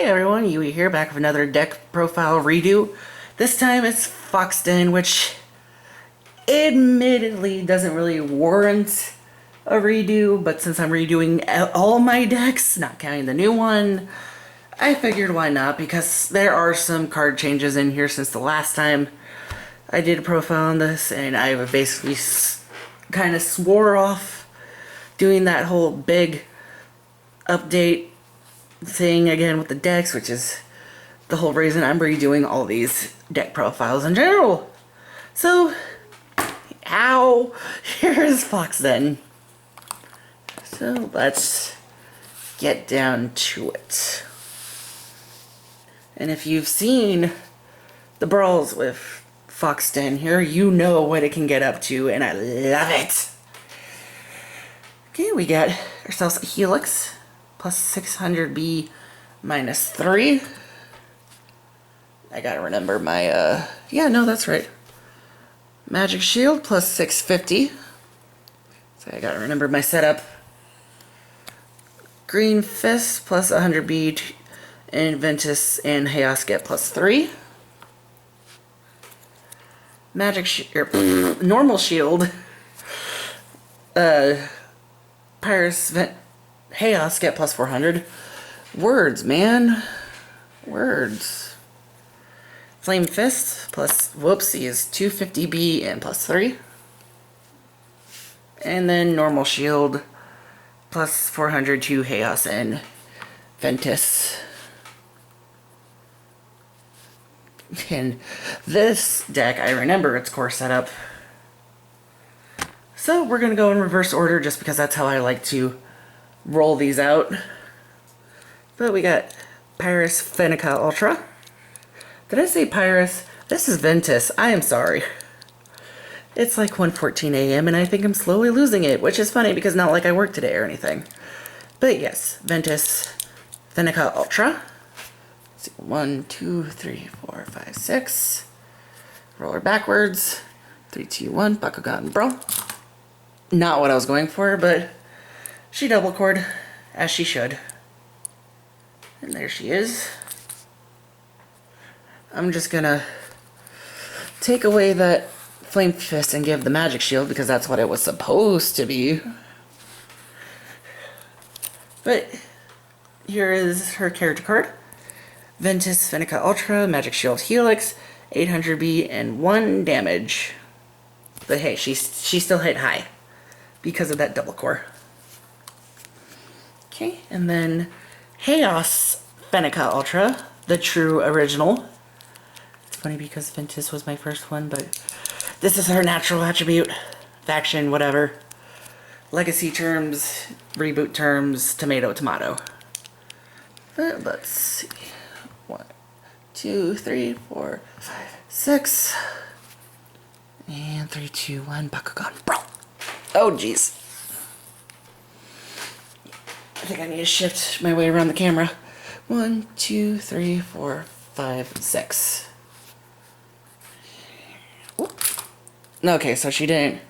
Hey everyone, Yui here, back with another deck profile redo. This time it's Foxden, which admittedly doesn't really warrant a redo, but since I'm redoing all my decks, not counting the new one, I figured why not, because there are some card changes in here since the last time I did a profile on this, and I basically kind of swore off doing that whole big update thing again with the decks, which is the whole reason I'm redoing all these deck profiles in general. So, here's Foxden. So let's get down to it. And if you've seen the brawls with Foxden here, you know what it can get up to, and I love it. Okay, we got ourselves a Helix. Plus 600B minus 3. I gotta remember my, yeah, no, that's right. Magic Shield plus 650. So I gotta remember my setup. Green Fist plus 100B. And Ventus and Chaos get plus 3. Normal Shield. Pyrus Chaos get plus 400. Words, man. Words. Flame Fist plus, whoopsies, 250B and plus 3. And then Normal Shield plus 400 to Chaos and Ventus. In this deck, I remember its core setup. So we're going to go in reverse order just because that's how I like to roll these out. But we got Pyrus Fenica Ultra. Did I say Pyrus? This is Ventus. I am sorry. It's like 1:14 a.m. and I think I'm slowly losing it, which is funny because not like I work today or anything. But yes, Ventus Fenica Ultra. Let's see, 1, 2, 3, 4, 5, 6. Roll her backwards. 3, 2, 1. Bakugan Brawl. Not what I was going for, but she double cord, as she should. And there she is. I'm just gonna take away that Flame Fist and give the Magic Shield because that's what it was supposed to be. But here is her character card. Ventus Fenica Ultra, Magic Shield Helix, 800B and 1 damage. But hey, she still hit high because of that double core. Okay, and then Chaos Fenica Ultra, the true original. It's funny because Ventus was my first one, but this is her natural attribute, faction, whatever. Legacy terms, reboot terms, tomato, tomato. But let's see. 1, 2, 3, 4, 5, 6. And 3, 2, 1, Bakugan Brawl. Oh, jeez. I think I need to shift my way around the camera. 1, 2, 3, 4, 5, 6. Oop. Okay, so she didn't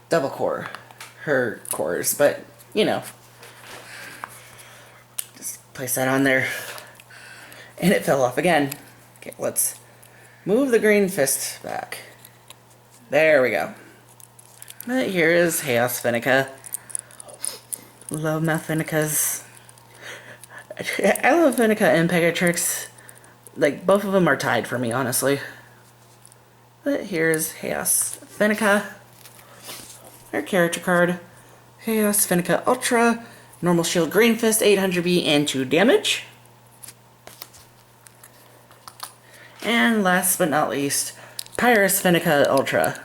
double core her cores, but you know, just place that on there, and it fell off again. Okay, let's move the Green Fist back. There we go. But here is Chaos Fenica. Love my Fenicas. I love Fenica and Pegatrix. Like, both of them are tied for me, honestly. But here's Chaos Fenica. Her character card. Chaos Fenica Ultra. Normal Shield Green Fist, 800B and 2 damage. And last but not least, Pyrus Fenica Ultra.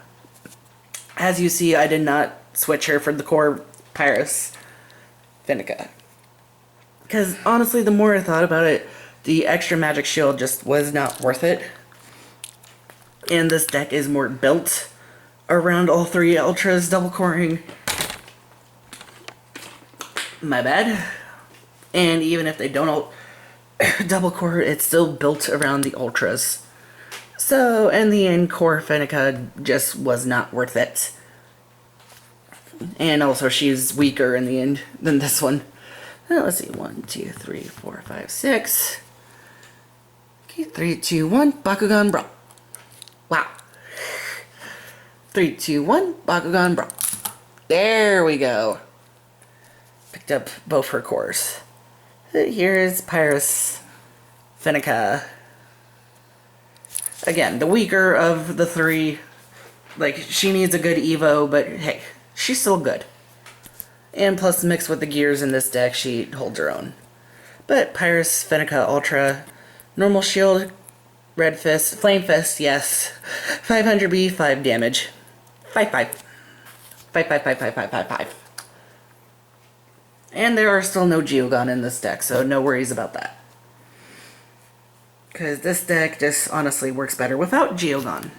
As you see, I did not switch her for the core Pyrus Fenica. Because honestly, the more I thought about it, the extra Magic Shield just was not worth it. And this deck is more built around all 3 Ultras double coring. My bad. And even if they don't double core, it's still built around the Ultras. So, in the end, core Fenica just was not worth it. And also, she's weaker in the end than this one. Let's see, 1, 2, 3, 4, 5, 6. Okay, 3, 2, 1, Bakugan Brawl. Wow. 3, 2, 1, Bakugan Brawl. There we go. Picked up both her cores. Here is Pyrus Fenica. Again, the weaker of the three. Like, she needs a good Evo, but hey, she's still good. And plus, mixed with the gears in this deck, she holds her own. But Pyrus Fenica Ultra, normal shield, red fist, flame fist, yes. 500B, 5 damage. 5, 5. 5, 5, 5, 5, 5, 5, 5. And there are still no Geogon in this deck, so no worries about that. Because this deck just honestly works better without Geogon.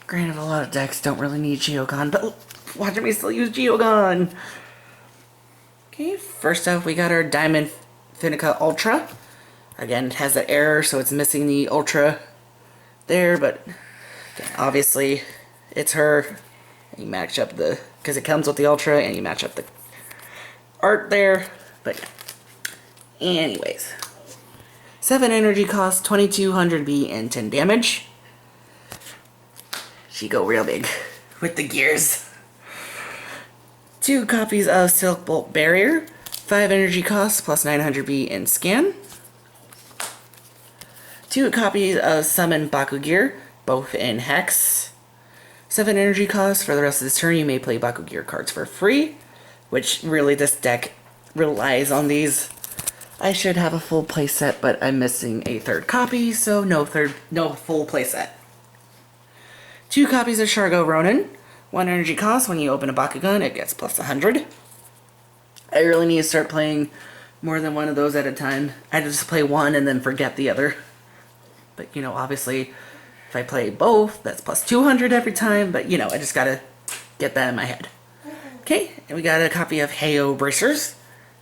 Granted, a lot of decks don't really need Geogon, but watch me still use Geogon. Okay, first up we got our Diamond Fenica Ultra. Again, it has that error, so it's missing the Ultra there, but again, obviously it's her. You match up the, because it comes with the Ultra, and you match up the art there, but yeah. Anyways. 7 energy cost, 2200B, and 10 damage. She go real big with the gears. 2 copies of Silk Bolt Barrier, 5 energy cost plus 900B in scan. 2 copies of Summon Baku Gear, both in Hex. 7 energy cost. For the rest of this turn, you may play Baku Gear cards for free, which really this deck relies on these. I should have a full playset, but I'm missing a 3rd copy, so no full playset. 2 copies of Shargo Ronin. 1 energy cost. When you open a Bakugan, it gets plus 100. I really need to start playing more than one of those at a time. I just play one and then forget the other. But, you know, obviously, if I play both, that's plus 200 every time. But, you know, I just gotta get that in my head. Okay, and we got a copy of Heyo Bracers.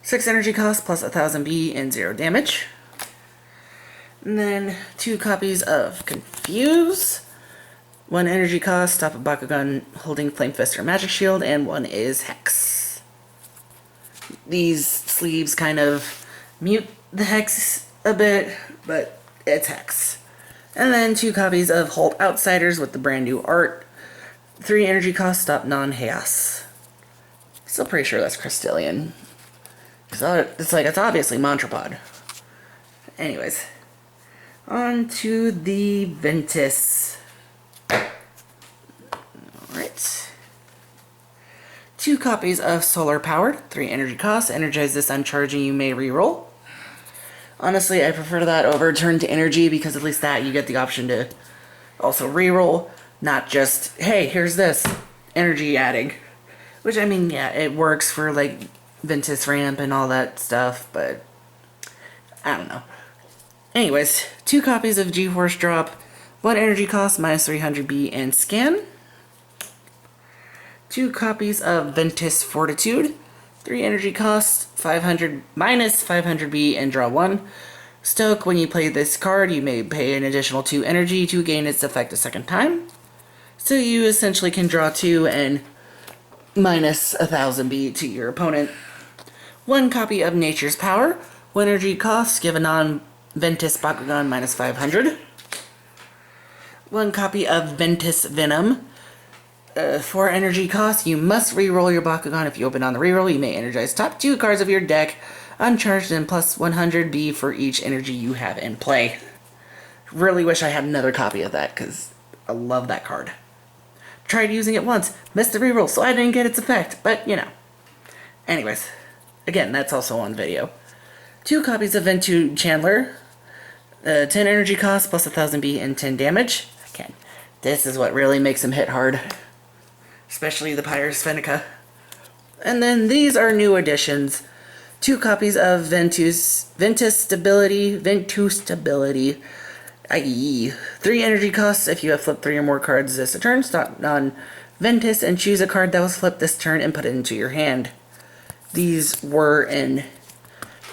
6 energy cost plus 1000B and 0 damage. And then 2 copies of Confuse. 1 energy cost, stop a Bakugan holding Flame Fist or Magic Shield, and 1 is Hex. These sleeves kind of mute the Hex a bit, but it's Hex. And then 2 copies of Hold Outsiders with the brand new art. 3 energy cost, stop non-chaos. Still pretty sure that's Crystallian. It's obviously Mantrapod. Anyways, on to the Ventus. Alright. 2 copies of Solar Powered, 3 energy costs. Energize this on charging, you may reroll. Honestly, I prefer that over Turn to Energy, because at least that you get the option to also reroll, not just, hey, here's this, energy adding. Which, I mean, yeah, it works for, like, Ventus Ramp and all that stuff, but I don't know. Anyways, 2 copies of G-Force Drop, 1 energy cost, minus 300B and scan. 2 copies of Ventus Fortitude, 3 energy costs, 500 minus 500B and draw 1. Stoke, when you play this card, you may pay an additional 2 energy to gain its effect a second time. So you essentially can draw 2 and minus 1000B to your opponent. 1 copy of Nature's Power, 1 energy cost, give a non-Ventus Bakugan minus 500. 1 copy of Ventus Venom. 4 energy cost, you must reroll your Bakugan. If you open on the reroll, you may energize top 2 cards of your deck, uncharged, and plus 100B for each energy you have in play. Really wish I had another copy of that, because I love that card. Tried using it once, missed the reroll, so I didn't get its effect, but you know. Anyways, again, that's also on video. 2 copies of Ventu Chandler, 10 energy cost plus 1000B and 10 damage. Again, this is what really makes him hit hard, especially the Pyrus Fenica. And then these are new additions. 2 copies of Ventus Stability, i.e. 3 energy costs. If you have flipped 3 or more cards this turn, stop non-Ventus and choose a card that was flipped this turn and put it into your hand. These were in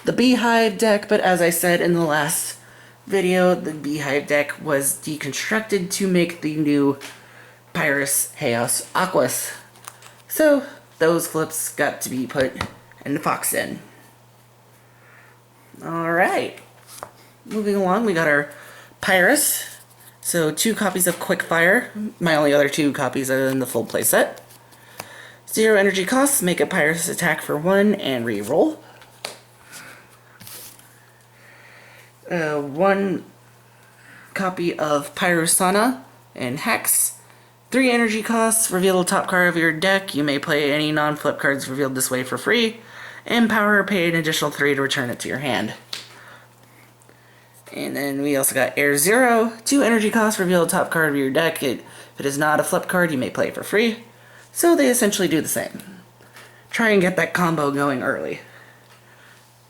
the Beehive deck, but as I said in the last video, the Beehive deck was deconstructed to make the new Pyrus Chaos Aquas. So those flips got to be put in the Fox Den. Alright. moving along, we got our Pyrus. So 2 copies of Quickfire. My only other 2 copies are in the full playset. 0 energy costs, make a Pyrus attack for 1 and re-roll. 1 copy of Pyrosana and Hex. 3 energy costs, reveal the top card of your deck. You may play any non-flip cards revealed this way for free. And power, pay an additional 3 to return it to your hand. And then we also got Air Zero. 2 energy costs, reveal the top card of your deck. If it is not a flip card, you may play it for free. So they essentially do the same. Try and get that combo going early.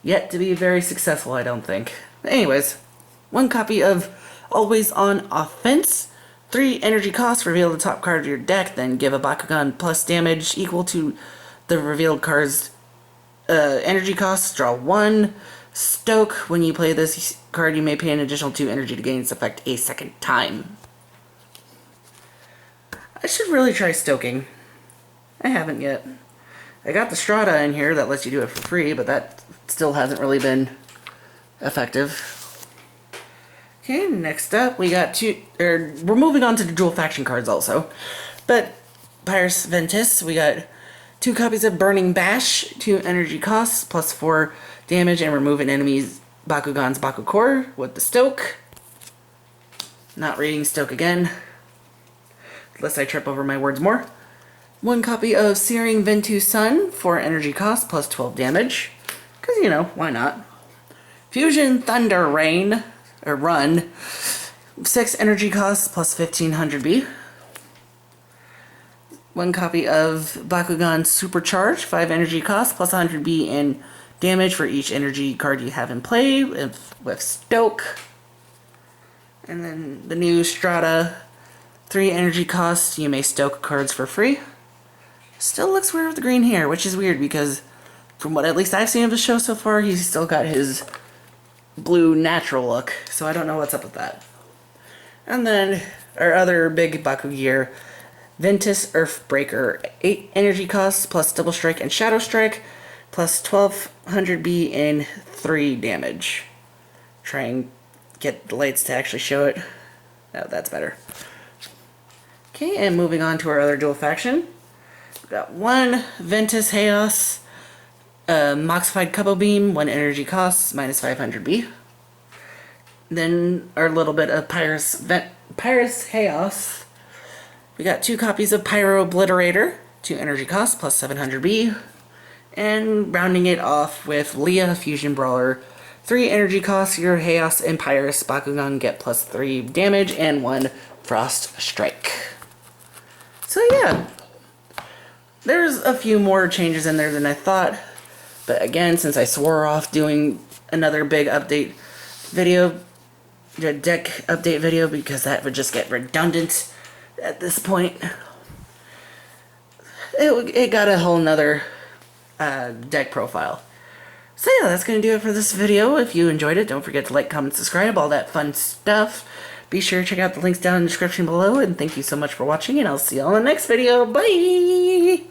Yet to be very successful, I don't think. Anyways, 1 copy of Always On Offense. 3 energy costs, reveal the top card of your deck, then give a Bakugan plus damage equal to the revealed card's energy costs. Draw 1. Stoke. When you play this card, you may pay an additional 2 energy to gain its effect a second time. I should really try stoking. I haven't yet. I got the Strata in here that lets you do it for free, but that still hasn't really been effective. Okay, next up we got we're moving on to the dual faction cards also. But Pyrus Ventus, we got 2 copies of Burning Bash, 2 energy costs, plus 4 damage, and remove an enemy's Bakugan's Bakukor with the Stoke. Not reading Stoke again, lest I trip over my words more. 1 copy of Searing Ventu Sun, 4 energy costs, plus 12 damage. Because, you know, why not? Fusion Thunder Rain, or Run, 6 energy costs, plus 1500 B. 1 copy of Bakugan Supercharge, 5 energy costs, plus 100 B in damage for each energy card you have in play with Stoke. And then the new Strata, 3 energy costs, you may Stoke cards for free. Still looks weird with the green hair, which is weird because from what at least I've seen of the show so far, he's still got his blue natural look, so I don't know what's up with that. And then our other big Baku gear, Ventus Earthbreaker, 8 energy costs, plus Double Strike and Shadow Strike, plus 1200 B in 3 damage. Try and get the lights to actually show it. Oh, that's better. Okay, and moving on to our other dual faction. We've got 1 Ventus Chaos, Moxified Couple Beam, 1 energy costs, minus 500 B. Then our little bit of Pyrus Chaos. We got 2 copies of Pyro Obliterator, 2 energy costs, plus 700 B. And rounding it off with Leah Fusion Brawler, 3 energy costs, your Chaos and Pyrus Bakugan get plus 3 damage, and 1 Frost Strike. So yeah, there's a few more changes in there than I thought. But again, since I swore off doing another big update video, deck update video, because that would just get redundant at this point, it got a whole nother deck profile. So yeah, that's going to do it for this video. If you enjoyed it, don't forget to like, comment, subscribe, all that fun stuff. Be sure to check out the links down in the description below, and thank you so much for watching, and I'll see you all in the next video. Bye!